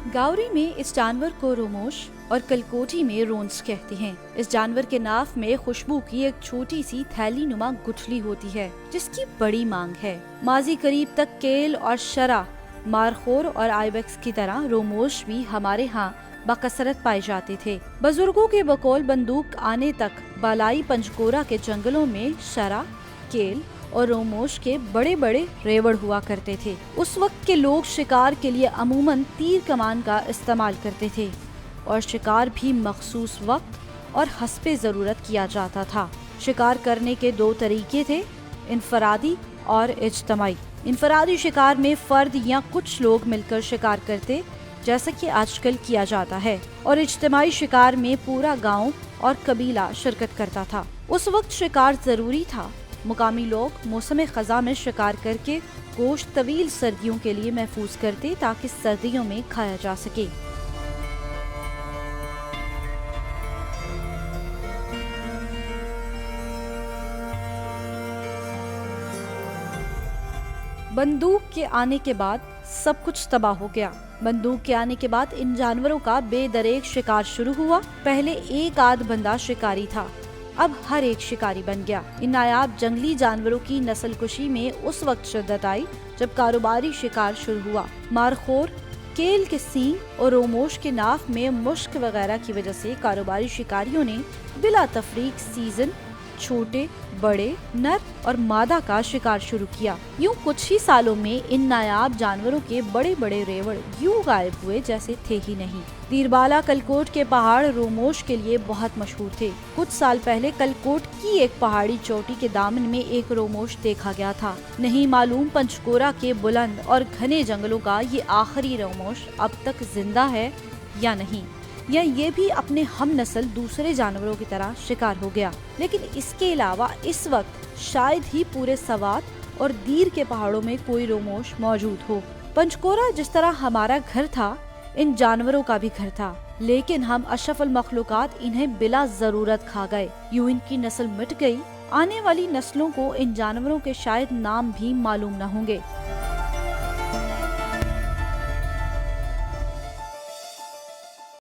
गाउरी में इस जानवर को रोमोश और कलकोटी में रोन्स कहते हैं। इस जानवर के नाफ में खुशबू की एक छोटी सी थैली नुमा गुठली होती है जिसकी बड़ी मांग है। माजी करीब तक केल और शरा, मारखोर और आइबेक्स की तरह रोमोश भी हमारे यहाँ बकसरत पाए जाते थे। बुजुर्गों के बकौल बंदूक आने तक बालाई पंचकोरा के जंगलों में शरा, केल और रोमोश के बड़े बड़े रेवड़ हुआ करते थे। उस वक्त के लोग शिकार के लिए अमूमन तीर कमान का इस्तेमाल करते थे और शिकार भी मखसूस वक्त और हस्बे जरूरत किया जाता था। शिकार करने के दो तरीके थे, इनफरादी और इज्तमाई। इनफरादी शिकार में फर्द या कुछ लोग मिलकर शिकार करते जैसा कि आजकल किया जाता है, और इज्तिमाई शिकार में पूरा गांव और कबीला शिरकत करता था। उस वक्त शिकार जरूरी था। मुकामी लोग मौसम खज़ा में शिकार करके गोश्त तवील सर्दियों के लिए महफूज करते ताकि सर्दियों में खाया जा सके। बंदूक के आने के बाद सब कुछ तबाह हो गया। बंदूक के आने के बाद इन जानवरों का बेदरेक शिकार शुरू हुआ। पहले एक आध बंदा शिकारी था, अब हर एक शिकारी बन गया। इन नायाब जंगली जानवरों की नस्ल कुशी में उस वक्त शिद्दत आई जब कारोबारी शिकार शुरू हुआ। मारखोर, केल के सींग और रोमोश के नाक में मुश्क वगैरह की वजह से कारोबारी शिकारियों ने बिला तफरीक सीजन छोटे, बड़े, नर और मादा का शिकार शुरू किया। यूं कुछ ही सालों में इन नायाब जानवरों के बड़े बड़े रेवड़ यूं गायब हुए जैसे थे ही नहीं। दीरबाला कलकोट के पहाड़ रोमोश के लिए बहुत मशहूर थे। कुछ साल पहले कलकोट की एक पहाड़ी चोटी के दामन में एक रोमोश देखा गया था। नहीं मालूम पंचकोरा के बुलंद और घने जंगलों का ये आखिरी रोमोश अब तक जिंदा है या नहीं, या ये भी अपने हम नस्ल दूसरे जानवरों की तरह शिकार हो गया। लेकिन इसके अलावा इस वक्त शायद ही पूरे सवात और दीर के पहाड़ों में कोई रोमोश मौजूद हो। पंचकोरा जिस तरह हमारा घर था, इन जानवरों का भी घर था, लेकिन हम अशरफुल मखलूकात इन्हें बिला जरूरत खा गए। यूं इनकी नस्ल मिट गई। आने वाली नस्लों को इन जानवरों के शायद नाम भी मालूम न होंगे।